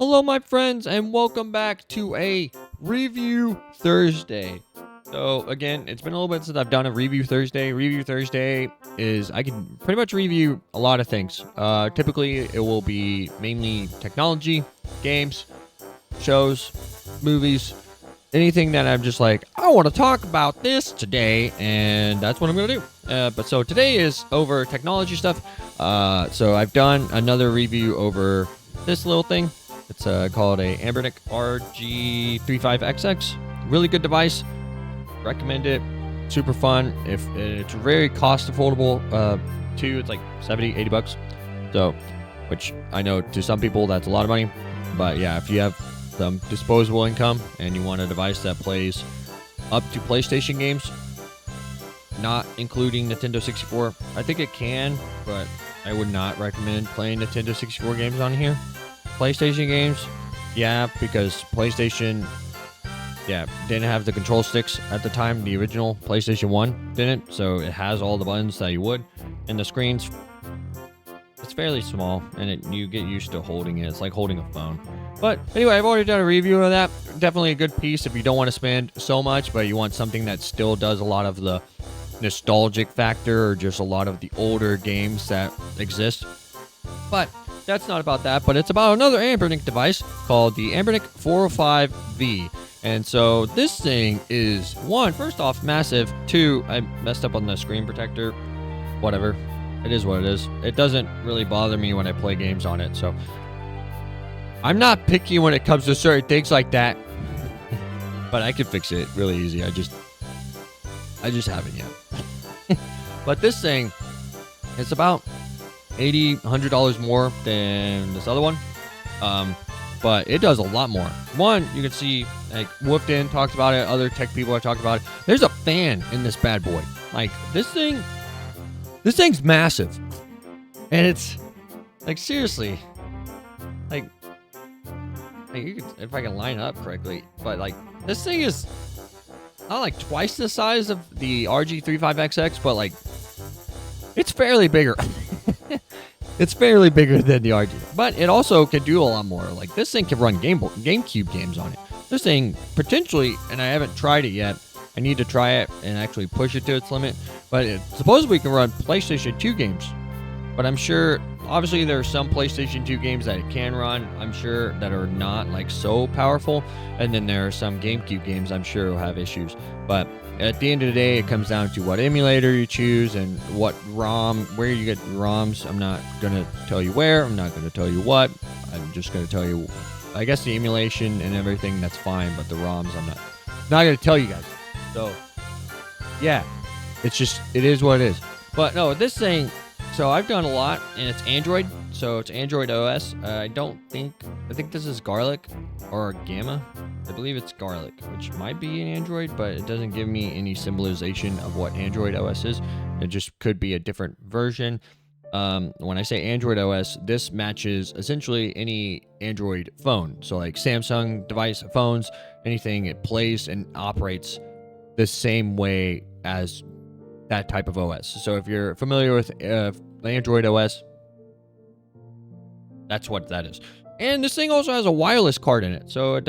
Hello, my friends, and welcome back to a Review Thursday. So, again, it's been a little bit since I've done a Review Thursday. Review Thursday is I can pretty much review a lot of things. Typically, it will be mainly technology, games, shows, movies, anything that I'm just like, I want to talk about this today, and that's what I'm going to do. But today is over technology stuff. So I've done another review over this little thing. It's called a Anbernic RG405V. Really good device. Recommend it. Super fun. If it's very cost affordable too. It's like 70, 80 bucks. So, which I know to some people that's a lot of money. But yeah, if you have some disposable income and you want a device that plays up to PlayStation games, not including Nintendo 64, I think it can, but I would not recommend playing Nintendo 64 games on here. PlayStation games, yeah, because PlayStation, didn't have the control sticks at the time. The original PlayStation 1 didn't, so it has all the buttons that you would, and the screen's it's fairly small, and you get used to holding it. It's like holding a phone. But anyway, I've already done a review of that. Definitely a good piece if you don't want to spend so much, but you want something that still does a lot of the nostalgic factor or just a lot of the older games that exist. But that's not about that, but it's about another Anbernic device called the Anbernic 405V. And so this thing is, one, first off, massive. Two, I messed up on the screen protector. Whatever. It is what it is. It doesn't really bother me when I play games on it, so I'm not picky when it comes to certain things like that. But I can fix it really easy. I just haven't yet. But this thing, it's about $80, $100 more than this other one. But it does a lot more. One, you can see, like, Woofed In talked about it. Other tech people have talked about it. There's a fan in this bad boy. Like, this thing's massive. And it's, like, seriously, like you could, if I can line it up correctly, but, like, this thing is not like twice the size of the RG405V, but, like, it's fairly bigger. It's fairly bigger than the RG, but it also can do a lot more. Like, this thing can run GameCube games on it. This thing potentially, and I haven't tried it yet. I need to try it and actually push it to its limit. But it supposedly can run PlayStation 2 games. But I'm sure, obviously, there are some PlayStation 2 games that it can run, I'm sure, that are not, like, so powerful. And then there are some GameCube games I'm sure will have issues. But at the end of the day, it comes down to what emulator you choose and what ROM, where you get ROMs. I'm not going to tell you where. I'm not going to tell you what. I'm just going to tell you, I guess the emulation and everything, that's fine. But the ROMs, I'm not going to tell you guys. So, yeah, it is what it is. But no, this thing, so I've done a lot, and it's Android. So it's Android OS. I think this is Garlic or Gamma. I believe it's Garlic, which might be an Android, but it doesn't give me any symbolization of what Android OS is. It just could be a different version. When I say Android OS, this matches essentially any Android phone. So like Samsung device phones, anything, it plays and operates the same way as that type of OS. So if you're familiar with Android OS, that's what that is. And this thing also has a wireless card in it. So it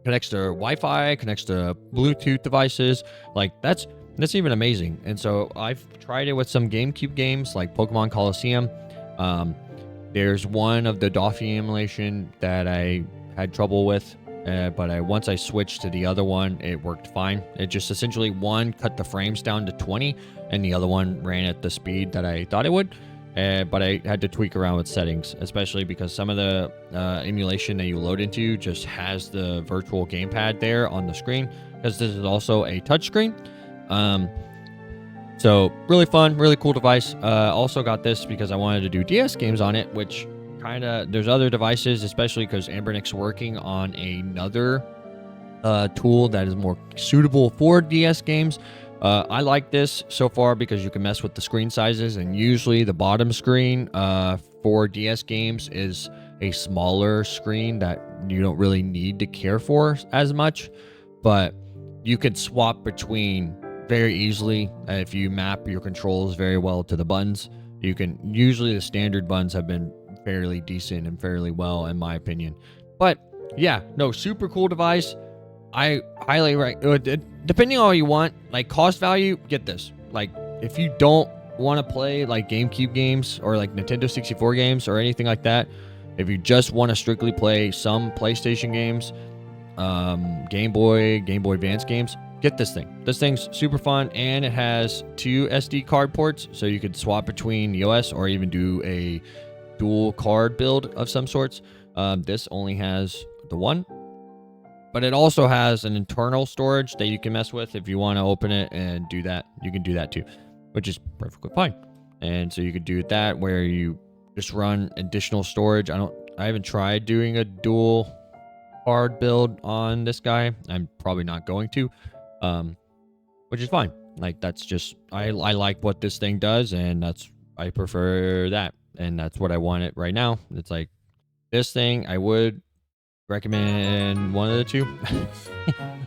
connects to Wi-Fi, connects to Bluetooth devices. Like, that's even amazing. And so I've tried it with some GameCube games like Pokemon Coliseum. There's one of the Dauphin emulation that I had trouble with, but once I switched to the other one, it worked fine. It just essentially, one cut the frames down to 20, and the other one ran at the speed that I thought it would. But I had to tweak around with settings, especially because some of the emulation that you load into just has the virtual gamepad there on the screen, because this is also a touchscreen. So really fun, really cool device. Also got this because I wanted to do DS games on it, which there's other devices, especially because Anbernic's working on another tool that is more suitable for DS games. I like this so far because you can mess with the screen sizes, and usually the bottom screen for DS games is a smaller screen that you don't really need to care for as much, but you could swap between very easily if you map your controls very well to the buttons. You can, usually the standard buttons have been fairly decent and fairly well, in my opinion. But yeah, no, super cool device. I highly depending on what you want, like cost value, get this. Like if you don't want to play like GameCube games or like Nintendo 64 games or anything like that, if you just want to strictly play some PlayStation games, Game Boy Advance games, get this thing. This thing's super fun, and it has 2 SD card ports, so you could swap between the OS or even do a dual card build of some sorts. This only has the one, but it also has an internal storage that you can mess with if you want to open it and do that. You can do that too, which is perfectly fine. And so you could do that where you just run additional storage. I haven't tried doing a dual card build on this guy. I'm probably not going to, which is fine. Like that's just, I like what this thing does, and I prefer that. And that's what I want it right now. It's like this thing, I would recommend one of the two.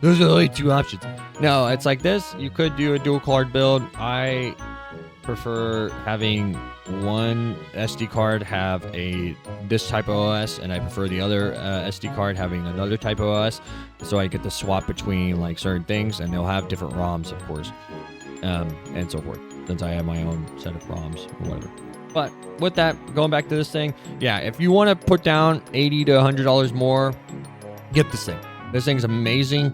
Those are the only 2 options. No, it's like this. You could do a dual card build. I prefer having one SD card have this type of OS, and I prefer the other SD card having another type of OS, so I get to swap between like certain things, and they'll have different ROMs, of course, and so forth, since I have my own set of ROMs or whatever. But with that, going back to this thing, yeah, if you want to put down $80 to $100 more, get this thing. This thing's amazing.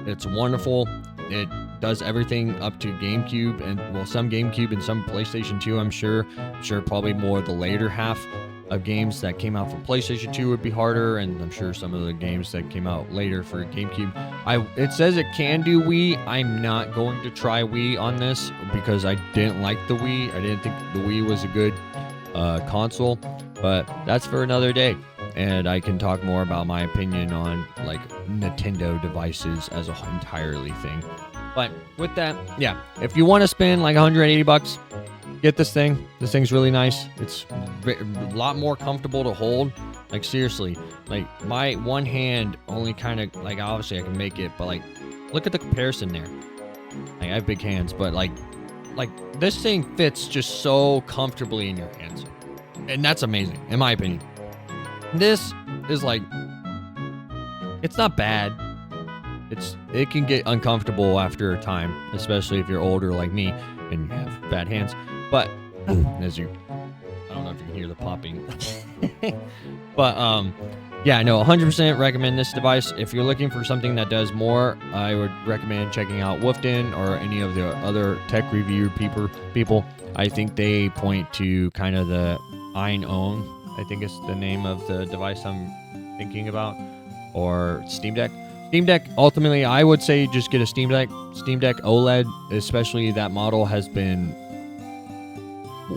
It's wonderful. It does everything up to GameCube, and well, some GameCube and some PlayStation 2, I'm sure probably more the later half of games that came out for PlayStation 2 would be harder, and I'm sure some of the games that came out later for GameCube. It says it can do Wii. I'm not going to try Wii on this because I didn't like the Wii. I didn't think the Wii was a good console, but that's for another day. And I can talk more about my opinion on like Nintendo devices as an entirely thing. But with that, yeah, if you want to spend like $180, get this thing. This thing's really nice. It's a lot more comfortable to hold. Like seriously, like my one hand only kind of like, obviously I can make it, but like look at the comparison there. Like, I have big hands, but like this thing fits just so comfortably in your hands, and that's amazing in my opinion. This is like, it's not bad. It can get uncomfortable after a time, especially if you're older like me and you have bad hands. But I don't know if you can hear the popping. But yeah, no, 100% recommend this device. If you're looking for something that does more, I would recommend checking out Woofden or any of the other tech review people. I think they point to kind of the Ein-On, I think it's the name of the device I'm thinking about, or Steam Deck. Steam Deck, ultimately, I would say just get a Steam Deck. Steam Deck OLED, especially that model, has been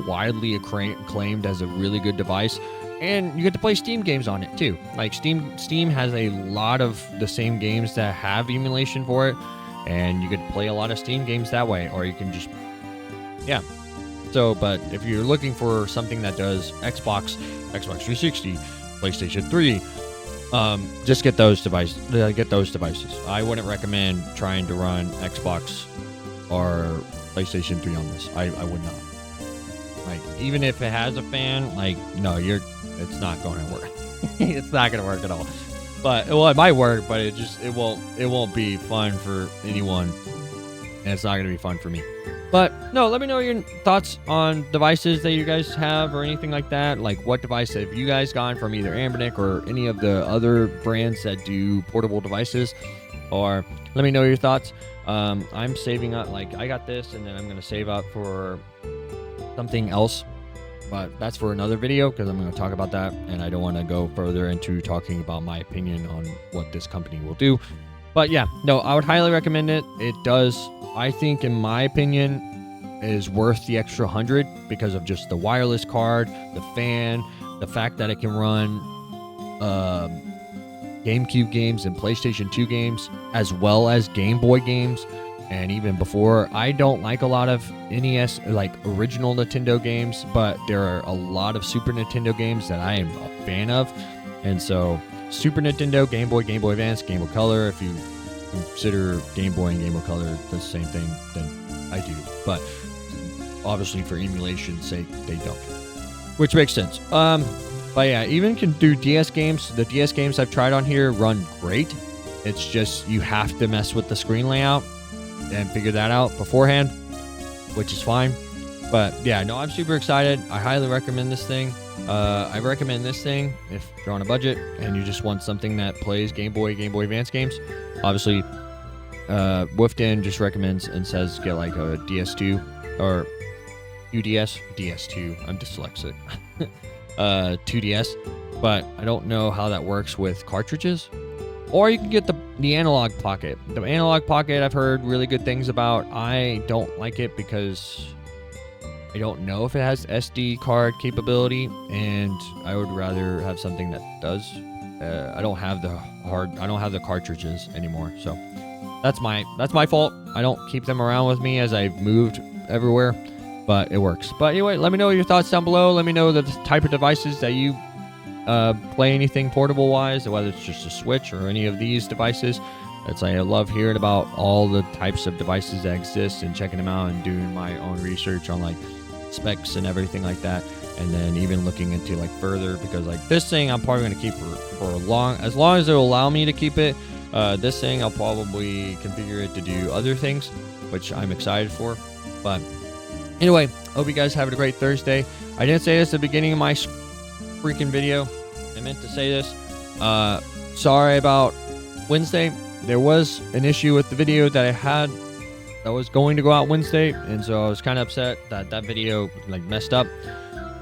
widely acclaimed as a really good device. And you get to play Steam games on it, too. Like, Steam has a lot of the same games that have emulation for it, and you could play a lot of Steam games that way, or you can just, yeah. So, but if you're looking for something that does Xbox 360, PlayStation 3, just get those devices. I wouldn't recommend trying to run Xbox or PlayStation 3 on this. I would not. Like, even if it has a fan, like, no, it's not going to work. It's not going to work at all. But, well, it might work, but it won't be fun for anyone, and it's not going to be fun for me. But no, let me know your thoughts on devices that you guys have or anything like that. Like, what device have you guys gotten from either Anbernic or any of the other brands that do portable devices? Or let me know your thoughts. I'm saving up, like, I got this, and then I'm going to save up for something else. But that's for another video, because I'm going to talk about that, and I don't want to go further into talking about my opinion on what this company will do. But yeah, no, I would highly recommend it. It does, I think, in my opinion, is worth the extra $100 because of just the wireless card, the fan, the fact that it can run GameCube games and PlayStation 2 games, as well as Game Boy games. And even before, I don't like a lot of NES, like original Nintendo games, but there are a lot of Super Nintendo games that I am a fan of. And so Super Nintendo, Game Boy Advance, Game Boy Color. If you consider Game Boy and Game Boy Color the same thing, then I do. But obviously for emulation's sake, they don't. Which makes sense. But yeah, even can do DS games. The DS games I've tried on here run great. It's just you have to mess with the screen layout and figure that out beforehand, which is fine. But yeah, no, I'm super excited. I highly recommend this thing. I recommend this thing if you're on a budget and you just want something that plays Game Boy Advance games. Obviously, Wolfden just recommends and says get like a DS2 or UDS. DS2. I'm dyslexic. 2DS. But I don't know how that works with cartridges. Or you can get the Analog Pocket. The Analog Pocket I've heard really good things about. I don't like it because I don't know if it has SD card capability, and I would rather have something that does. I don't have the cartridges anymore, so that's my fault. I don't keep them around with me as I've moved everywhere, but it works. But anyway, let me know your thoughts down below. Let me know the type of devices that you play anything portable wise, whether it's just a Switch or any of these devices. It's like I love hearing about all the types of devices that exist and checking them out and doing my own research on like specs and everything like that, and then even looking into like further, because like this thing I'm probably going to keep for as long as it'll allow me to keep it. This thing I'll probably configure it to do other things, which I'm excited for. But anyway, hope you guys have a great Thursday. I didn't say this at the beginning of my freaking video. I meant to say this. Sorry about Wednesday. There was an issue with the video that I had that was going to go out Wednesday, and so I was kind of upset that video like messed up.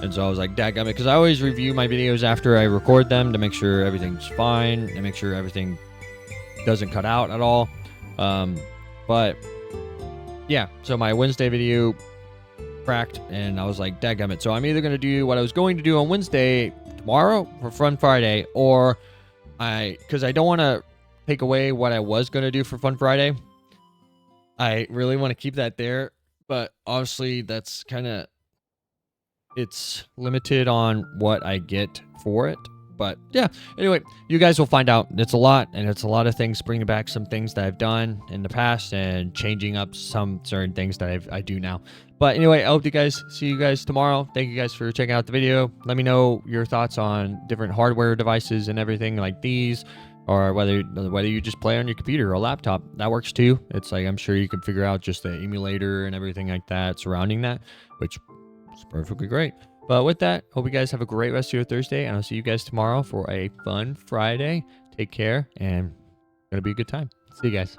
And so I was like, dadgummit, because I always review my videos after I record them to make sure everything's fine and make sure everything doesn't cut out at all. But yeah, so my Wednesday video cracked, and I was like, dadgummit. So I'm either going to do what I was going to do on Wednesday tomorrow for Fun Friday, or because I don't want to take away what I was going to do for Fun Friday. I really want to keep that there, but obviously that's it's limited on what I get for it. But yeah, anyway, you guys will find out. It's a lot, and it's a lot of things, bringing back some things that I've done in the past and changing up some certain things that I do now. But anyway, I hope see you guys tomorrow. Thank you guys for checking out the video. Let me know your thoughts on different hardware devices and everything like these, or whether you just play on your computer or laptop. That works too. It's like I'm sure you can figure out just the emulator and everything like that surrounding that, which is perfectly great. But with that, hope you guys have a great rest of your Thursday, and I'll see you guys tomorrow for a fun Friday. Take care, and it's gonna be a good time. See you guys.